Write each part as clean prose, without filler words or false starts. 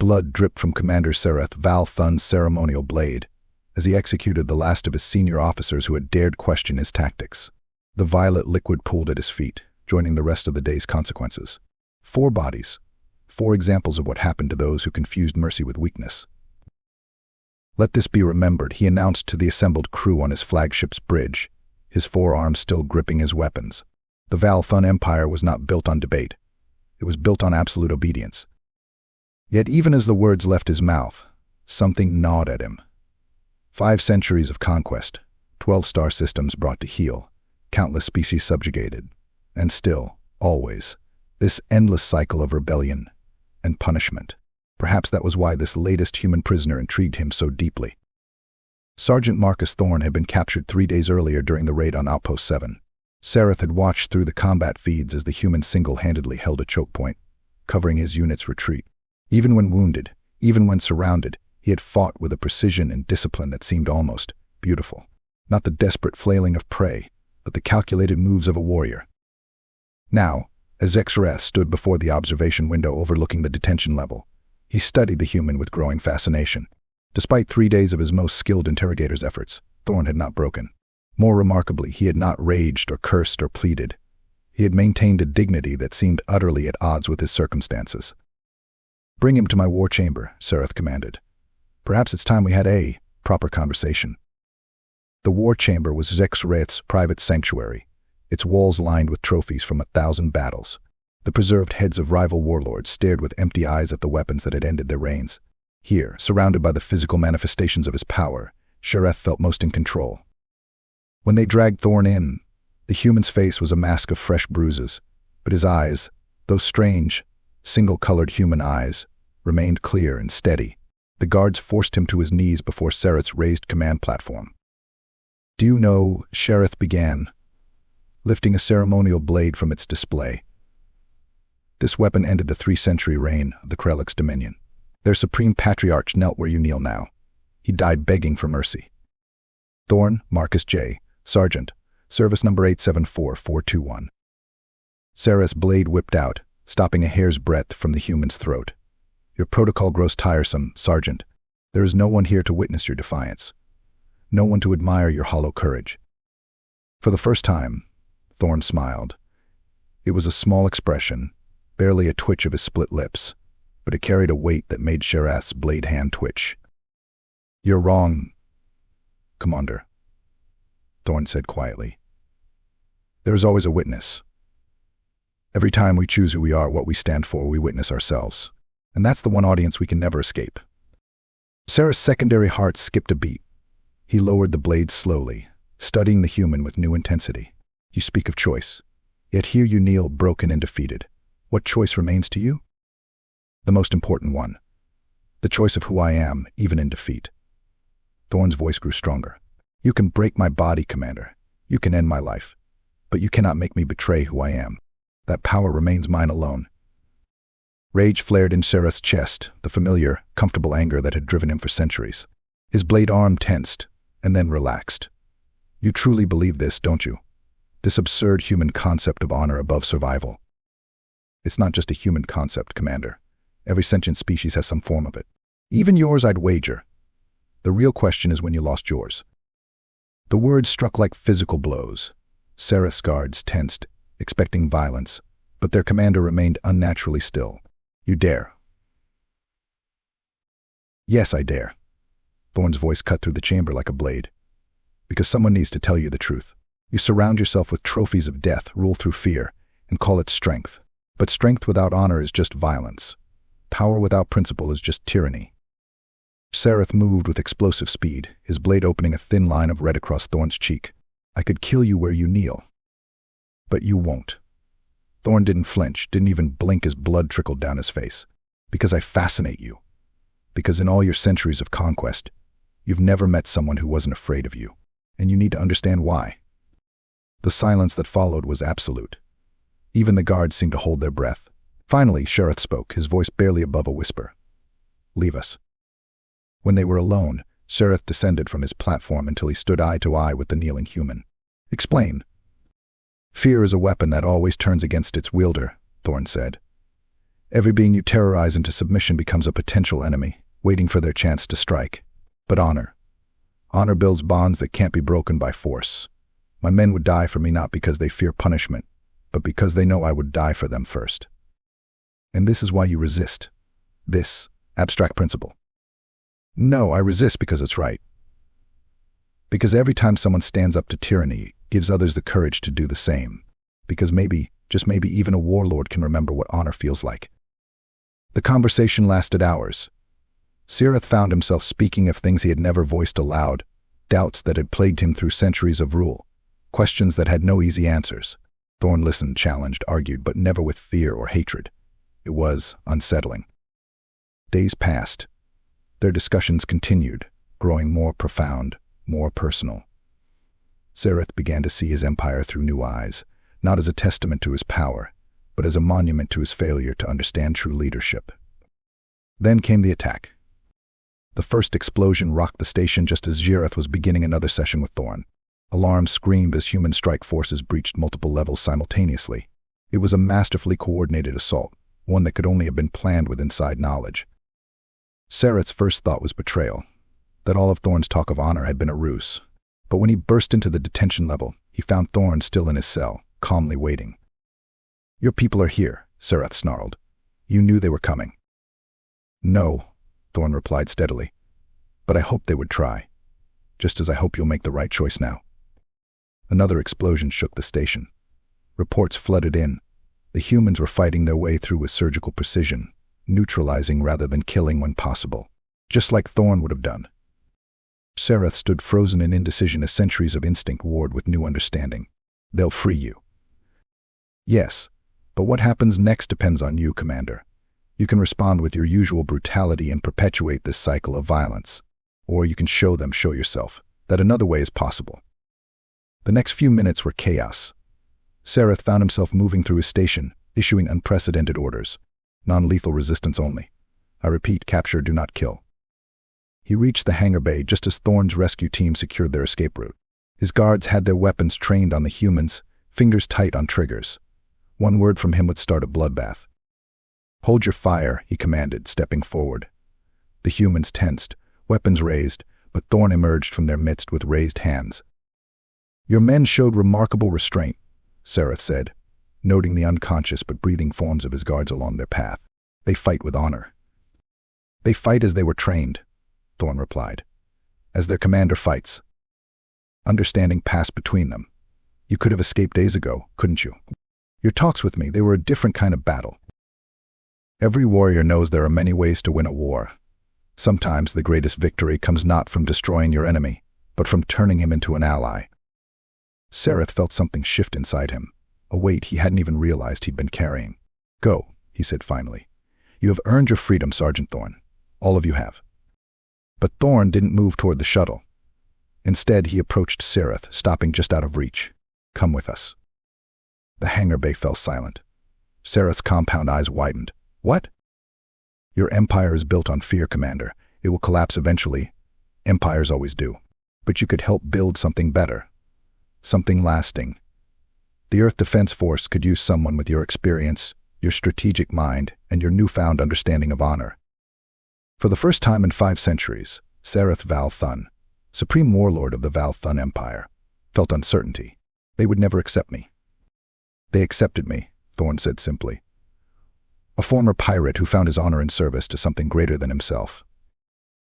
Blood dripped from Commander Sereth Val Thun's ceremonial blade as he executed the last of his senior officers who had dared question his tactics. The violet liquid pooled at his feet, joining the rest of the day's consequences. 4 bodies. 4 examples of what happened to those who confused mercy with weakness. "Let this be remembered," he announced to the assembled crew on his flagship's bridge, his forearms still gripping his weapons. The Val Thun Empire was not built on debate. It was built on absolute obedience. Yet even as the words left his mouth, something gnawed at him. 5 centuries of conquest, 12 star systems brought to heel, countless species subjugated, and still, always, this endless cycle of rebellion and punishment. Perhaps that was why this latest human prisoner intrigued him so deeply. Sergeant Marcus Thorne had been captured 3 days earlier during the raid on Outpost 7. Sereth had watched through the combat feeds as the human single-handedly held a choke point, covering his unit's retreat. Even when wounded, even when surrounded, he had fought with a precision and discipline that seemed almost beautiful. Not the desperate flailing of prey, but the calculated moves of a warrior. Now, as Sereth stood before the observation window overlooking the detention level, he studied the human with growing fascination. Despite 3 days of his most skilled interrogator's efforts, Thorne had not broken. More remarkably, he had not raged or cursed or pleaded. He had maintained a dignity that seemed utterly at odds with his circumstances. "Bring him to my war chamber," Sereth commanded. "Perhaps it's time we had a proper conversation." The war chamber was Sereth's private sanctuary, its walls lined with trophies from 1,000 battles. The preserved heads of rival warlords stared with empty eyes at the weapons that had ended their reigns. Here, surrounded by the physical manifestations of his power, Sereth felt most in control. When they dragged Thorne in, the human's face was a mask of fresh bruises, but his eyes, those strange, single-colored human eyes, remained clear and steady. The guards forced him to his knees before Sereth's raised command platform. "Do you know," Sereth began, lifting a ceremonial blade from its display. "This weapon ended the 3-century reign of the Krellick's dominion. Their supreme patriarch knelt where you kneel now. He died begging for mercy." Thorne, Marcus J., Sergeant, Service Number 874421. Sereth's blade whipped out, stopping a hair's breadth from the human's throat. "Your protocol grows tiresome, Sergeant. There is no one here to witness your defiance. No one to admire your hollow courage." For the first time, Thorne smiled. It was a small expression, barely a twitch of his split lips, but it carried a weight that made Sereth's blade hand twitch. "You're wrong, Commander," Thorne said quietly. "There is always a witness. Every time we choose who we are, what we stand for, we witness ourselves. And that's the one audience we can never escape." Sereth's secondary heart skipped a beat. He lowered the blade slowly, studying the human with new intensity. "You speak of choice. Yet here you kneel, broken and defeated. What choice remains to you?" "The most important one. The choice of who I am, even in defeat." Thorne's voice grew stronger. "You can break my body, Commander. You can end my life. But you cannot make me betray who I am. That power remains mine alone." Rage flared in Sereth's chest, the familiar, comfortable anger that had driven him for centuries. His blade arm tensed, and then relaxed. "You truly believe this, don't you? This absurd human concept of honor above survival." "It's not just a human concept, Commander. Every sentient species has some form of it. Even yours, I'd wager. The real question is when you lost yours." The words struck like physical blows. Sereth's guards tensed, expecting violence, but their commander remained unnaturally still. "You dare?" "Yes, I dare." Thorne's voice cut through the chamber like a blade. "Because someone needs to tell you the truth. You surround yourself with trophies of death, rule through fear, and call it strength. But strength without honor is just violence. Power without principle is just tyranny." Sereth moved with explosive speed, his blade opening a thin line of red across Thorne's cheek. "I could kill you where you kneel. But you won't." Thorne didn't flinch, didn't even blink as blood trickled down his face. "Because I fascinate you. Because in all your centuries of conquest, you've never met someone who wasn't afraid of you. And you need to understand why." The silence that followed was absolute. Even the guards seemed to hold their breath. Finally, Sereth spoke, his voice barely above a whisper. "Leave us." When they were alone, Sereth descended from his platform until he stood eye to eye with the kneeling human. "Explain." "Fear is a weapon that always turns against its wielder," Thorne said. Every being you terrorize into submission becomes a potential enemy, waiting for their chance to strike. But honor builds bonds that can't be broken by force. My men would die for me not because they fear punishment, but because they know I would die for them first. And this is why you resist this abstract principle. No, I resist because it's right. Because every time someone stands up to tyranny, it gives others the courage to do the same. Because maybe, just maybe, even a warlord can remember what honor feels like. The conversation lasted hours. Sirith found himself speaking of things he had never voiced aloud, doubts that had plagued him through centuries of rule, questions that had no easy answers. Thorn listened, challenged, argued, but never with fear or hatred. It was unsettling. Days passed. Their discussions continued, growing more profound, more personal. Sirith began to see his empire through new eyes, not as a testament to his power, but as a monument to his failure to understand true leadership. Then came the attack. The first explosion rocked the station just as Sirith was beginning another session with Thorn. Alarms screamed as human strike forces breached multiple levels simultaneously. It was a masterfully coordinated assault, one that could only have been planned with inside knowledge. Sirith's first thought was betrayal, that all of Thorn's talk of honor had been a ruse. But when he burst into the detention level, he found Thorn still in his cell, calmly waiting. "Your people are here," Sirith snarled. "You knew they were coming." "No," Thorn replied steadily. "But I hoped they would try. Just as I hope you'll make the right choice now." Another explosion shook the station. Reports flooded in. The humans were fighting their way through with surgical precision, neutralizing rather than killing when possible, just like Thorn would have done. Sirith stood frozen in indecision as centuries of instinct warred with new understanding. "They'll free you." "Yes, but what happens next depends on you, Commander. You can respond with your usual brutality and perpetuate this cycle of violence. Or you can show yourself, that another way is possible." The next few minutes were chaos. Sirith found himself moving through his station, issuing unprecedented orders. Non-lethal resistance only. I repeat, capture, do not kill. He reached the hangar bay just as Thorn's rescue team secured their escape route. His guards had their weapons trained on the humans, fingers tight on triggers. One word from him would start a bloodbath. "Hold your fire," he commanded, stepping forward. The humans tensed, weapons raised, but Thorn emerged from their midst with raised hands. "Your men showed remarkable restraint," Sirith said, noting the unconscious but breathing forms of his guards along their path. "They fight with honor." "They fight as they were trained," Thorn replied. "As their commander fights." Understanding passed between them. "You could have escaped days ago, couldn't you? Your talks with me, they were a different kind of battle." Every warrior knows there are many ways to win a war. Sometimes the greatest victory comes not from destroying your enemy, but from turning him into an ally. Sirith felt something shift inside him, a weight he hadn't even realized he'd been carrying. "Go," he said finally. "You have earned your freedom, Sergeant Thorn. All of you have." But Thorn didn't move toward the shuttle. Instead, he approached Sirith, stopping just out of reach. "Come with us." The hangar bay fell silent. Sirith's compound eyes widened. "What?" "Your empire is built on fear, Commander. It will collapse eventually. Empires always do. But you could help build something better. Something lasting. The Earth Defense Force could use someone with your experience, your strategic mind, and your newfound understanding of honor." For the first time in 5 centuries, Sirith Val Thun, supreme warlord of the Val Thun Empire, felt uncertainty. "They would never accept me." "They accepted me," Thorn said simply. "A former pirate who found his honor in service to something greater than himself."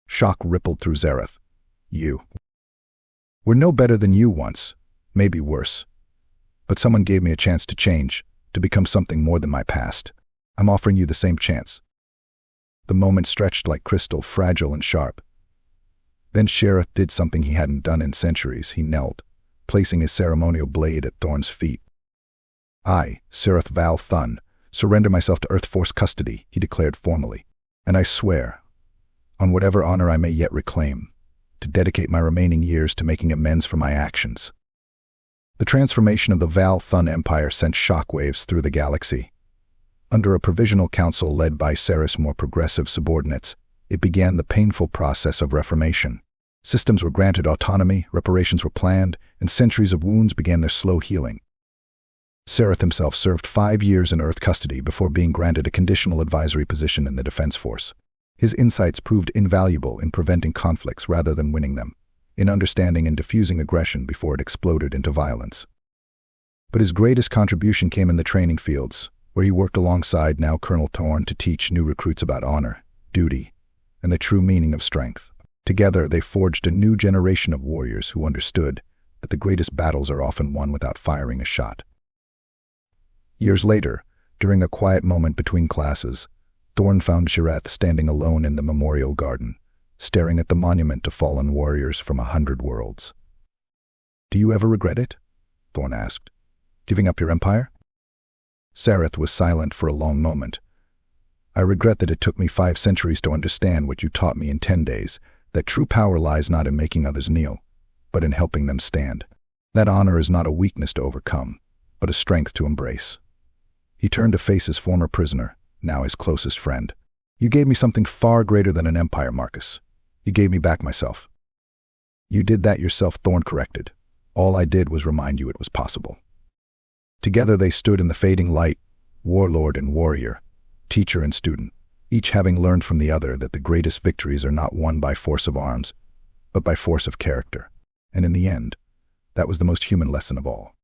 Shock rippled through Sirith. "You were no better than you once, maybe worse. But someone gave me a chance to change, to become something more than my past. I'm offering you the same chance." The moment stretched like crystal, fragile and sharp. Then Sirith did something he hadn't done in centuries. He knelt, placing his ceremonial blade at Thorn's feet. "I, Sirith Val Thun, surrender myself to Earth Force custody," he declared formally. "And I swear, on whatever honor I may yet reclaim, to dedicate my remaining years to making amends for my actions." The transformation of the Val Thun Empire sent shockwaves through the galaxy. Under a provisional council led by Sirith's more progressive subordinates, it began the painful process of reformation. Systems were granted autonomy, reparations were planned, and centuries of wounds began their slow healing. Sereth himself served 5 years in Earth custody before being granted a conditional advisory position in the Defense Force. His insights proved invaluable in preventing conflicts rather than winning them, in understanding and diffusing aggression before it exploded into violence. But his greatest contribution came in the training fields, where he worked alongside now Colonel Thorne to teach new recruits about honor, duty, and the true meaning of strength. Together, they forged a new generation of warriors who understood that the greatest battles are often won without firing a shot. Years later, during a quiet moment between classes, Thorne found Shareth standing alone in the memorial garden, staring at the monument to fallen warriors from 100 worlds. "Do you ever regret it?" Thorne asked. "Giving up your empire?" Shareth was silent for a long moment. "I regret that it took me 5 centuries to understand what you taught me in 10 days, that true power lies not in making others kneel, but in helping them stand. That honor is not a weakness to overcome, but a strength to embrace." He turned to face his former prisoner, now his closest friend. "You gave me something far greater than an empire, Marcus. You gave me back myself." "You did that yourself," Thorne corrected. "All I did was remind you it was possible." Together they stood in the fading light, warlord and warrior, teacher and student, each having learned from the other that the greatest victories are not won by force of arms, but by force of character. And in the end, that was the most human lesson of all.